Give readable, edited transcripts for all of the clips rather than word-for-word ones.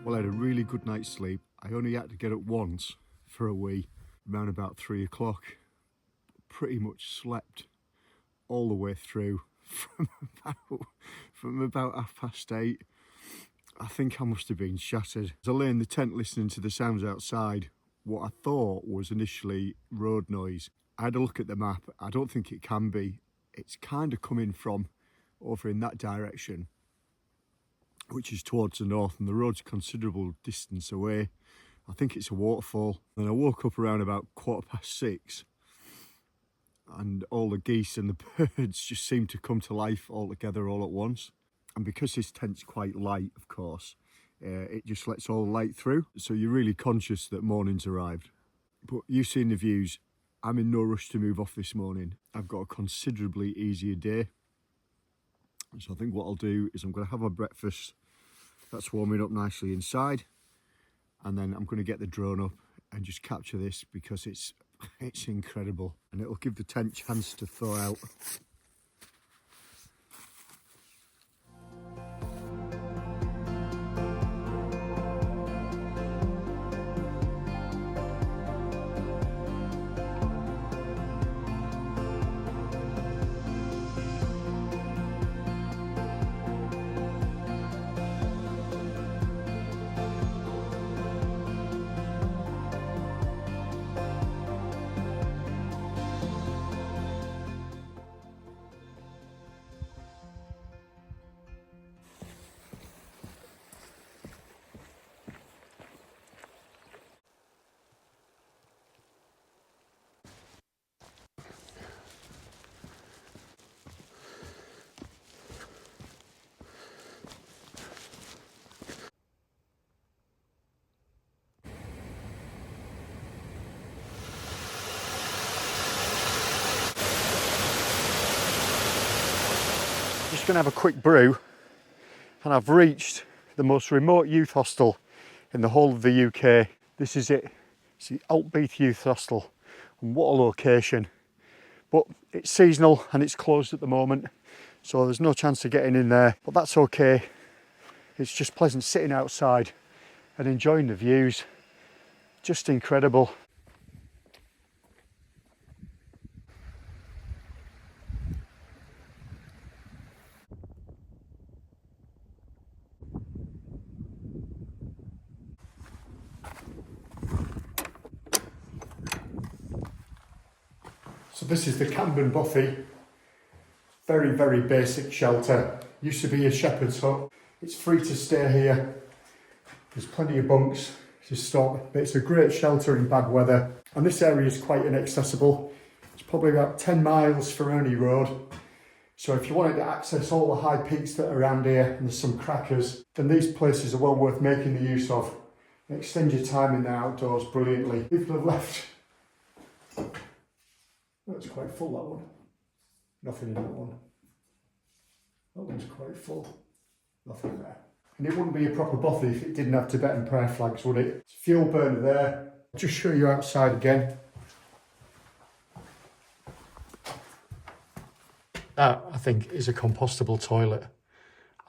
Well, I had a really good night's sleep. I only had to get up once for a wee, around about 3 o'clock. Pretty much slept all the way through from about 8:30. I think I must have been shattered. As I lay in the tent listening to the sounds outside, what I thought was initially road noise. I had a look at the map. I don't think it can be. It's kind of coming from over in that direction, which is towards the north, and the road's a considerable distance away. I think it's a waterfall. And I woke up around about 6:15, and all the geese and the birds just seemed to come to life all together all at once. And because this tent's quite light, of course, it just lets all the light through. So you're really conscious that morning's arrived. But you've seen the views. I'm in no rush to move off this morning. I've got a considerably easier day. So I think what I'll do is I'm going to have a breakfast. That's warming up nicely inside. And then I'm going to get the drone up and just capture this because it's incredible. And it'll give the tent a chance to thaw out. Just going to have a quick brew, and I've reached the most remote youth hostel in the whole of the UK. This is it. It's the Beithe Youth Hostel, and what a location. But it's seasonal and it's closed at the moment, so there's no chance of getting in there, but that's okay. It's just pleasant sitting outside and enjoying the views. Just incredible. So this is the Camban Bothy. Very, very basic shelter. Used to be a shepherd's hut. It's free to stay here. There's plenty of bunks to stop, but it's a great shelter in bad weather. And this area is quite inaccessible. It's probably about 10 miles from any road. So if you wanted to access all the high peaks that are around here, and there's some crackers, then these places are well worth making the use of. And extend your time in the outdoors brilliantly. People have left. That's quite full, that one. Nothing in that one. That one's quite full. Nothing there. And it wouldn't be a proper bothy if it didn't have Tibetan prayer flags, would it? It's a fuel burner there. I'll just show you outside again. That, I think, is a compostable toilet.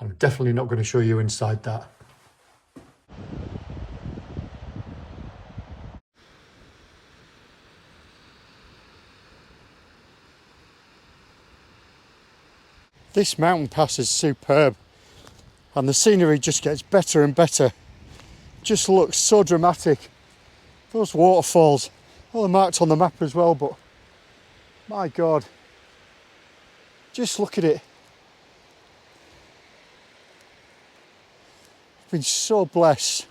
I'm definitely not going to show you inside that. This mountain pass is superb, and the scenery just gets better and better. Just looks so dramatic. Those waterfalls, well, they're marked on the map as well, but my God, just look at it. I've been so blessed.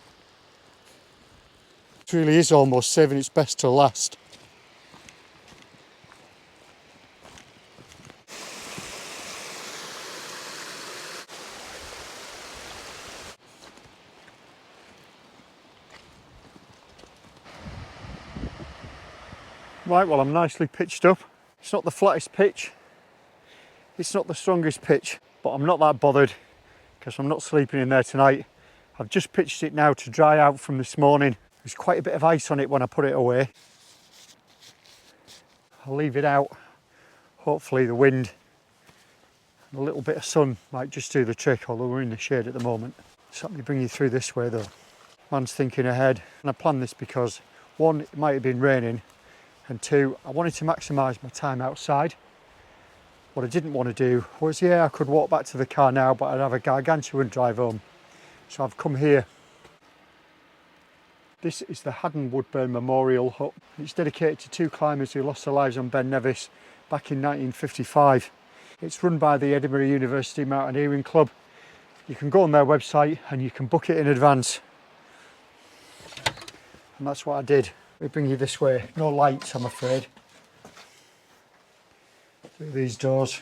It really is almost saving its best to last. Right, well, I'm nicely pitched up. It's not the flattest pitch, it's not the strongest pitch, but I'm not that bothered because I'm not sleeping in there tonight. I've just pitched it now to dry out from this morning. There's quite a bit of ice on it when I put it away. I'll leave it out. Hopefully the wind and a little bit of sun might just do the trick, although we're in the shade at the moment. So let me bring you through this way though. Man's thinking ahead. And I planned this because, one, it might have been raining, and two, I wanted to maximise my time outside. What I didn't want to do was, I could walk back to the car now, but I'd have a gargantuan drive home. So I've come here. This is the Hadden-Woodburn Memorial Hut. It's dedicated to 2 climbers who lost their lives on Ben Nevis back in 1955. It's run by the Edinburgh University Mountaineering Club. You can go on their website and you can book it in advance. And that's what I did. We bring you this way. No lights, I'm afraid. Through these doors.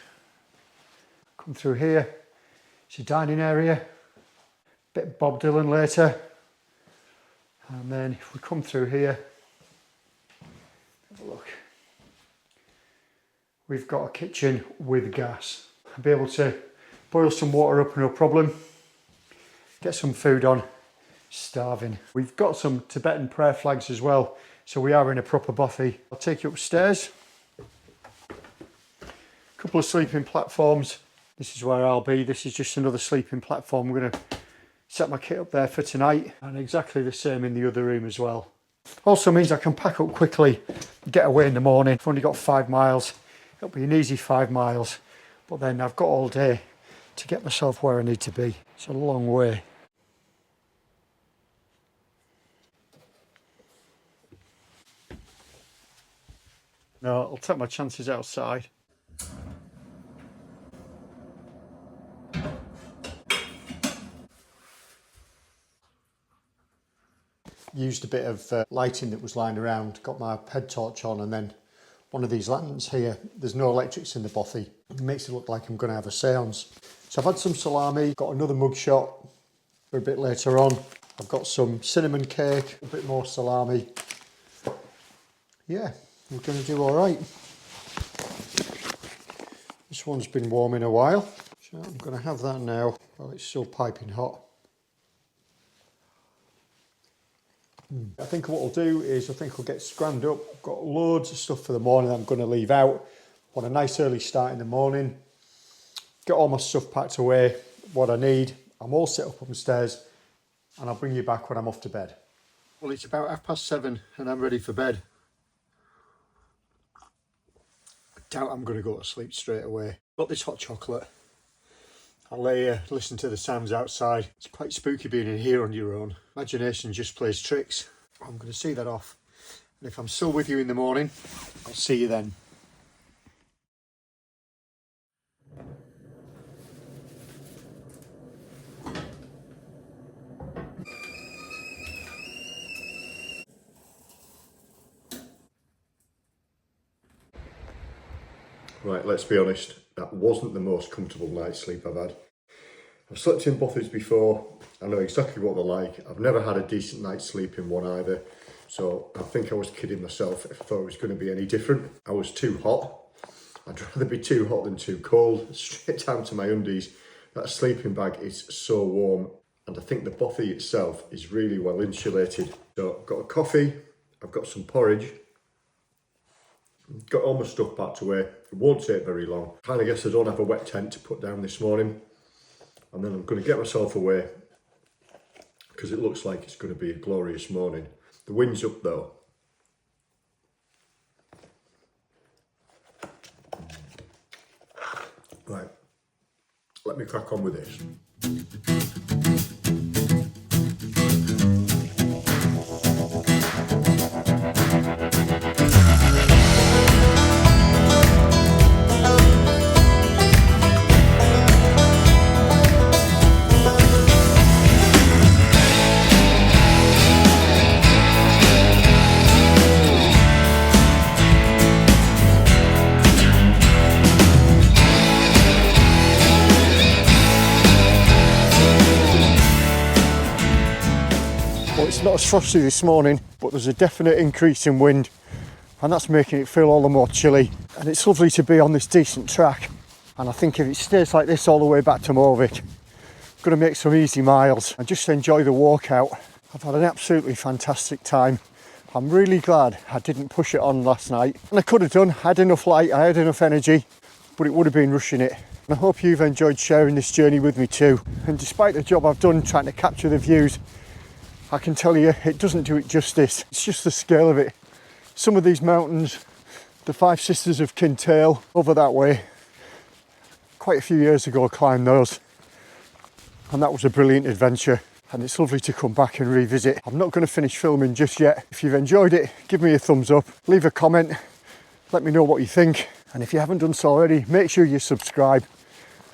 Come through here. It's a dining area. Bit of Bob Dylan later. And then if we come through here, have a look. We've got a kitchen with gas. I'll be able to boil some water up, no problem. Get some food on. Starving. We've got some Tibetan prayer flags as well, so we are in a proper bothy. I'll take you upstairs. A couple of sleeping platforms. This is where I'll be. This is just another sleeping platform. We're going to set my kit up there for tonight, and exactly the same in the other room as well. Also means I can pack up quickly, get away in the morning. I've only got 5 miles. It'll be an easy 5 miles, but then I've got all day to get myself where I need to be. It's a long way. No, I'll take my chances outside. Used a bit of lighting that was lying around, got my head torch on, and then one of these lanterns here. There's no electrics in the bothy. It makes it look like I'm going to have a seance. So I've had some salami, got another mug shot for a bit later on. I've got some cinnamon cake, a bit more salami. Yeah, we're going to do all right. This one's been warming a while, so I'm going to have that now while it's still piping hot. I think what I'll do is I'll get scrammed up. I've got loads of stuff for the morning that I'm going to leave out. Want a nice early start in the morning. Get all my stuff packed away, what I need. I'm all set up upstairs, and I'll bring you back when I'm off to bed. Well, it's about 7:30 and I'm ready for bed. I doubt I'm going to go to sleep straight away. Got this hot chocolate. I'll lay here, listen to the sounds outside. It's quite spooky being in here on your own. Imagination just plays tricks. I'm going to see that off. And if I'm still with you in the morning, I'll see you then. Right, let's be honest, that wasn't the most comfortable night's sleep I've had. I've slept in bothies before, I know exactly what they're like. I've never had a decent night's sleep in one either, so I think I was kidding myself if I thought it was going to be any different. I was too hot. I'd rather be too hot than too cold. Straight down to my undies. That sleeping bag is so warm, and I think the bothy itself is really well insulated. So I've got a coffee, I've got some porridge, got all my stuff packed away. It won't take very long. Kind of guess I don't have a wet tent to put down this morning. And then I'm going to get myself away because it looks like it's going to be a glorious morning. The wind's up though. Right, let me crack on with this. It's not as frosty this morning, but there's a definite increase in wind, and that's making it feel all the more chilly. And it's lovely to be on this decent track, and I think if it stays like this all the way back to Morvik, I'm going to make some easy miles and just enjoy the walk out. I've had an absolutely fantastic time. I'm really glad I didn't push it on last night, and I could have done. I had enough light, I had enough energy, but it would have been rushing it. And I hope you've enjoyed sharing this journey with me too. And despite the job I've done trying to capture the views, I can tell you it doesn't do it justice. It's just the scale of it. Some of these mountains, the Five Sisters of Kintail over that way, quite a few years ago I climbed those, and that was a brilliant adventure, and it's lovely to come back and revisit. I'm not going to finish filming just yet. If you've enjoyed it, give me a thumbs up, leave a comment, let me know what you think, and if you haven't done so already, make sure you subscribe,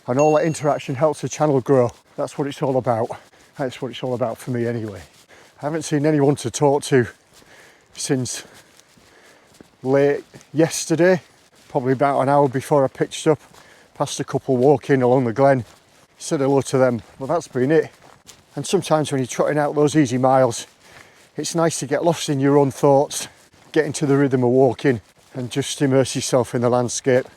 and all that interaction helps the channel grow. That's what it's all about. That's what it's all about for me anyway. I haven't seen anyone to talk to since late yesterday, probably about an hour before I pitched up, passed a couple walking along the glen, said hello to them, well that's been it. And sometimes when you're trotting out those easy miles, it's nice to get lost in your own thoughts, get into the rhythm of walking and just immerse yourself in the landscape.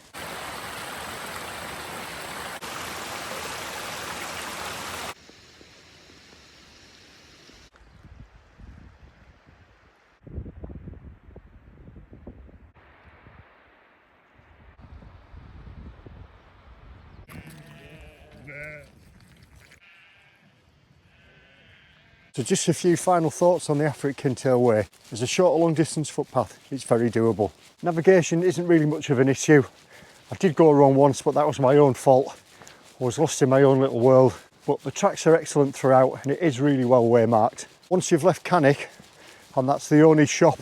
So just a few final thoughts on the Affric Kintail Way. As a short or long distance footpath, it's very doable. Navigation isn't really much of an issue. I did go wrong once, but that was my own fault. I was lost in my own little world. But the tracks are excellent throughout and it is really well waymarked. Once you've left Cannock, and that's the only shop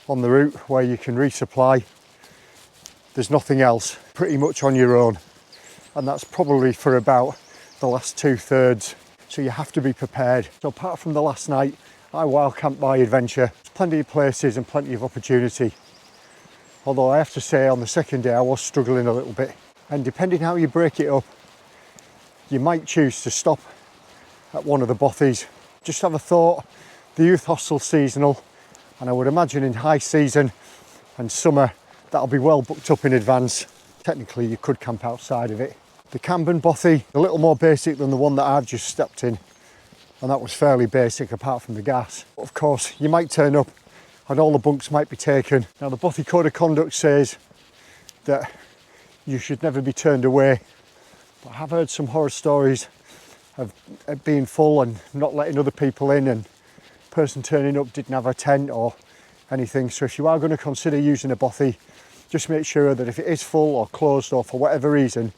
on the route where you can resupply, there's nothing else, pretty much on your own. And that's probably for about the last 2/3. So you have to be prepared. So apart from the last night, I wild camped my adventure. There's plenty of places and plenty of opportunity. Although I have to say on the second day I was struggling a little bit. And depending how you break it up, you might choose to stop at one of the bothies. Just have a thought, the youth hostel's seasonal, and I would imagine in high season and summer that'll be well booked up in advance. Technically you could camp outside of it. The Camban Bothy, a little more basic than the one that I've just stepped in, and that was fairly basic apart from the gas. But of course, you might turn up and all the bunks might be taken. Now the Bothy Code of Conduct says that you should never be turned away, but I have heard some horror stories of it being full and not letting other people in, and the person turning up didn't have a tent or anything. So if you are going to consider using a Bothy, just make sure that if it is full or closed or for whatever reason,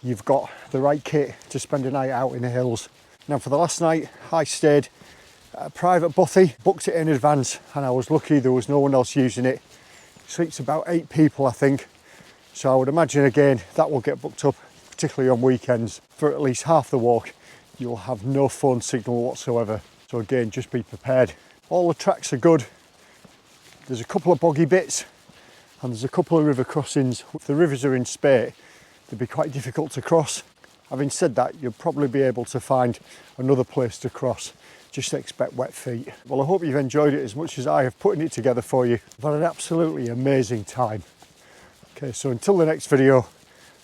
you've got the right kit to spend a night out in the hills. Now for the last night, I stayed at a private Bothy, booked it in advance, and I was lucky there was no one else using it. Sleeps about 8 people, I think. So I would imagine again, that will get booked up, particularly on weekends. For at least half the walk, you'll have no phone signal whatsoever. So again, just be prepared. All the tracks are good. There's a couple of boggy bits and there's a couple of river crossings. If the rivers are in spate, they'd be quite difficult to cross. Having said that, you'll probably be able to find another place to cross. Just expect wet feet. Well, I hope you've enjoyed it as much as I have putting it together for you. I've had an absolutely amazing time. Okay, so until the next video,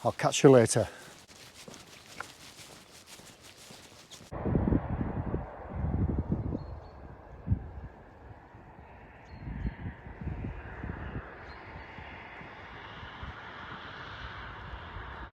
I'll catch you later.